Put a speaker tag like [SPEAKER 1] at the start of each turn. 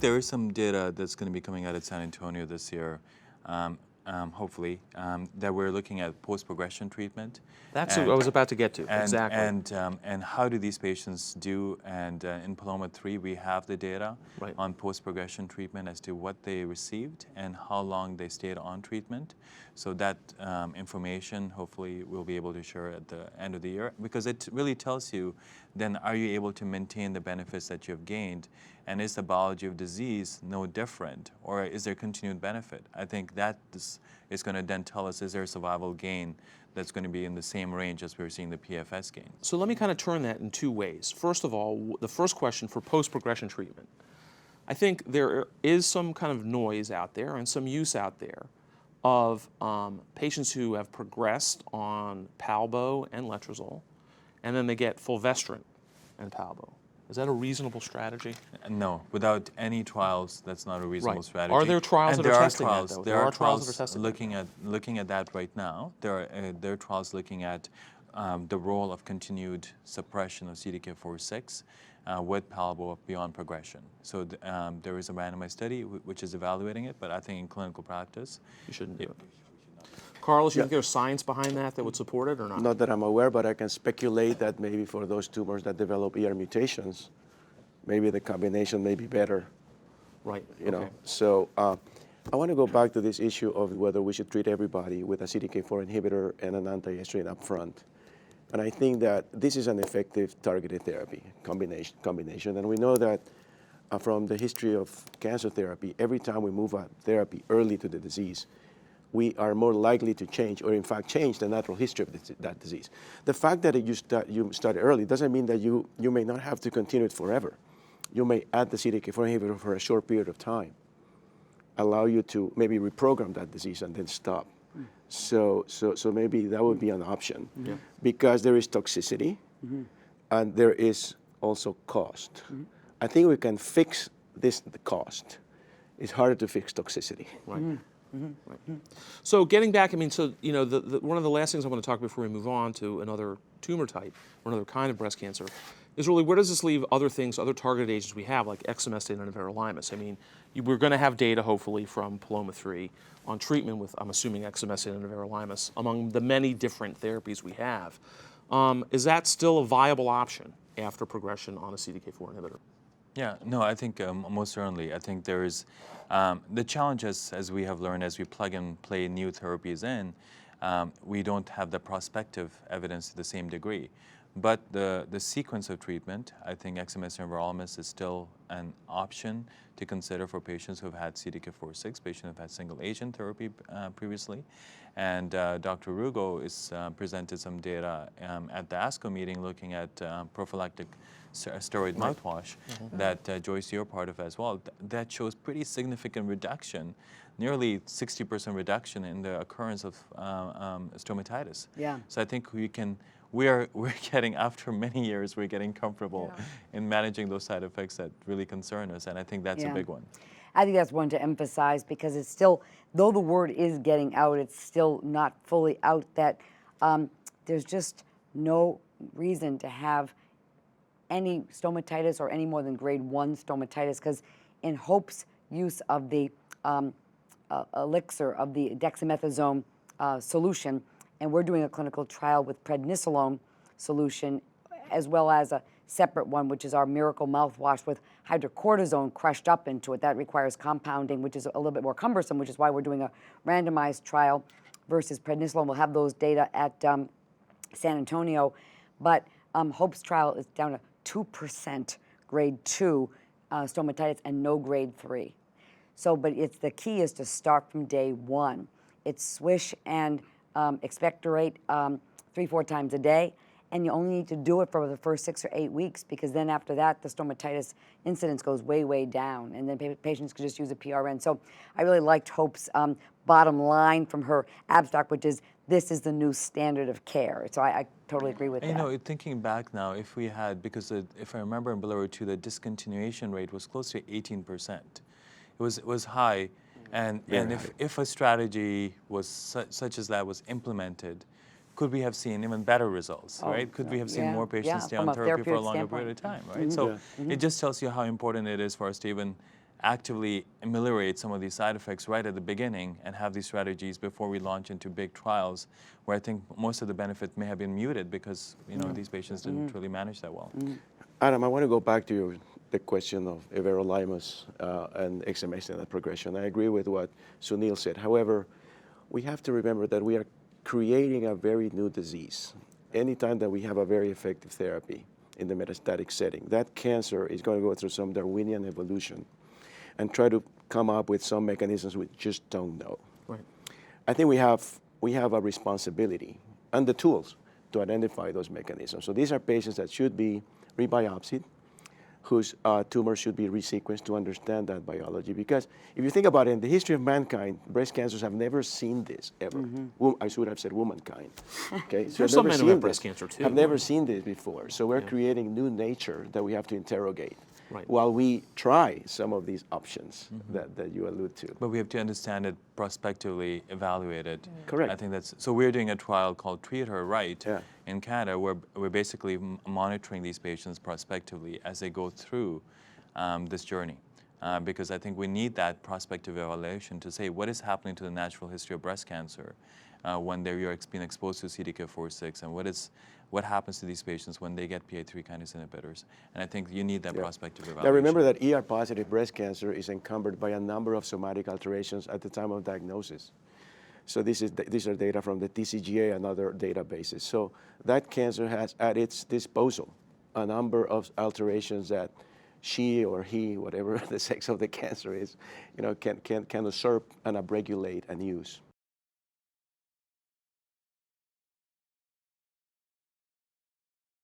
[SPEAKER 1] there is some data that's going to be coming out at San Antonio this year, hopefully, that we're looking at post-progression treatment.
[SPEAKER 2] That's what I was about to get to, exactly.
[SPEAKER 1] And how do these patients do? And in Paloma 3, we have the data on post-progression treatment as to what they received and how long they stayed on treatment. So that information, hopefully, we'll be able to share at the end of the year, because it really tells you, then are you able to maintain the benefits that you've gained? And is the biology of disease no different, or is there continued benefit? I think that is going to then tell us, is there a survival gain that's going to be in the same range as we're seeing the PFS gain?
[SPEAKER 2] So let me kind of turn that in two ways. First of all, the first question for post-progression treatment. I think there is some kind of noise out there and some use out there of patients who have progressed on Palbo and letrozole, and then they get fulvestrant and Palbo. Is that a reasonable strategy?
[SPEAKER 1] No, without any trials, that's not a reasonable strategy.
[SPEAKER 2] Are there trials that are testing that, though?
[SPEAKER 1] There are trials that are testing looking at that right now. There are trials looking at the role of continued suppression of CDK4/6 with Palbo beyond progression. So there is a randomized study which is evaluating it, but I think in clinical practice,
[SPEAKER 2] you shouldn't do it. Carlos, you think there's science behind that would support it or not?
[SPEAKER 3] Not that I'm aware, but I can speculate that maybe for those tumors that develop ER mutations, maybe the combination may be better.
[SPEAKER 2] Right.
[SPEAKER 3] You know. So I want to go back to this issue of whether we should treat everybody with a CDK4 inhibitor and an anti-estrogen up front. And I think that this is an effective targeted therapy combination. And we know that from the history of cancer therapy, every time we move a therapy early to the disease, we are more likely to change, or in fact change, the natural history of that disease. The fact that you start early doesn't mean that you may not have to continue it forever. You may add the CDK4 inhibitor for a short period of time, allow you to maybe reprogram that disease and then stop. So maybe that would be an option, because there is toxicity and there is also cost. I think we can fix the cost. It's harder to fix toxicity.
[SPEAKER 2] Right. So getting back, I mean, so you know, one of the last things I want to talk before we move on to another tumor type or another kind of breast cancer is really, where does this leave other things, other targeted agents we have, like exemestane and Everolimus? I mean, we're going to have data, hopefully, from Paloma 3 on treatment with, I'm assuming, exemestane and Everolimus among the many different therapies we have. Is that still a viable option after progression on a CDK4 inhibitor?
[SPEAKER 1] Yeah, no, I think most certainly. I think there is the challenge, as we have learned, as we plug and play new therapies in, we don't have the prospective evidence to the same degree. But the sequence of treatment, I think exemestane and Everolimus is still an option to consider for patients who have had CDK4/6, patients who have had single agent therapy previously. And Dr. Rugo is presented some data at the ASCO meeting looking at prophylactic steroid mouthwash that Joyce, you're part of as well. That shows pretty significant reduction, nearly 60% reduction in the occurrence of stomatitis.
[SPEAKER 4] Yeah.
[SPEAKER 1] So I think we're getting, after many years, we're getting comfortable in managing those side effects that really concern us, and I think that's a big one.
[SPEAKER 4] I think that's one to emphasize, because it's still, though the word is getting out, it's still not fully out that there's just no reason to have any stomatitis or any more than grade 1 stomatitis, because in Hope's use of the elixir of the dexamethasone solution, and we're doing a clinical trial with prednisolone solution, as well as a separate one, which is our miracle mouthwash with hydrocortisone crushed up into it. That requires compounding, which is a little bit more cumbersome, which is why we're doing a randomized trial versus prednisolone. We'll have those data at San Antonio. But Hope's trial is down to 2% grade 2 stomatitis and no grade 3. So, but it's, the key is to start from day 1. It's swish and expectorate 3-4 times a day, and you only need to do it for the first 6 or 8 weeks, because then after that, the stomatitis incidence goes way, way down, and then patients can just use a PRN. So I really liked Hope's bottom line from her abstract, which is, this is the new standard of care. So I totally agree with that.
[SPEAKER 1] You know, thinking back now, if we had, because if I remember in Bolero 2, the discontinuation rate was close to 18%. It was high, and if a strategy was such as that was implemented, could we have seen even better results, right? Could we have seen more patients stay on therapy for a longer period of time, right? So it just tells you how important it is for us to even actively ameliorate some of these side effects right at the beginning and have these strategies before we launch into big trials, where I think most of the benefit may have been muted because these patients didn't really manage that well.
[SPEAKER 3] Adam, I want to go back to the question of Everolimus and exemestane progression. I agree with what Sunil said. However, we have to remember that we are creating a very new disease. Anytime that we have a very effective therapy in the metastatic setting, that cancer is going to go through some Darwinian evolution and try to come up with some mechanisms we just don't know.
[SPEAKER 2] Right.
[SPEAKER 3] I think we have a responsibility and the tools to identify those mechanisms. So these are patients that should be rebiopsied, whose tumors should be resequenced to understand that biology. Because if you think about it, in the history of mankind, breast cancers have never seen this ever. I should have said womankind. Okay, so
[SPEAKER 2] There's
[SPEAKER 3] have
[SPEAKER 2] some
[SPEAKER 3] never
[SPEAKER 2] men who
[SPEAKER 3] seen
[SPEAKER 2] have breast
[SPEAKER 3] this,
[SPEAKER 2] cancer too.
[SPEAKER 3] have never seen this before. So we're creating new nature that we have to interrogate.
[SPEAKER 2] Right.
[SPEAKER 3] While we try some of these options that you allude to.
[SPEAKER 1] But we have to understand it, prospectively evaluate it.
[SPEAKER 3] Correct.
[SPEAKER 1] I think that's, so we're doing a trial called Treat Her Right
[SPEAKER 3] Yeah.
[SPEAKER 1] in Canada, where we're basically monitoring these patients prospectively as they go through this journey. Because I think we need that prospective evaluation to say what is happening to the natural history of breast cancer when you're being exposed to CDK4/6, and what happens to these patients when they get PI3 kinase inhibitors. And I think you need that prospective evaluation.
[SPEAKER 3] Now remember that ER-positive breast cancer is encumbered by a number of somatic alterations at the time of diagnosis. So these are data from the TCGA and other databases. So that cancer has at its disposal a number of alterations that she or he, whatever the sex of the cancer is, can usurp and upregulate and use.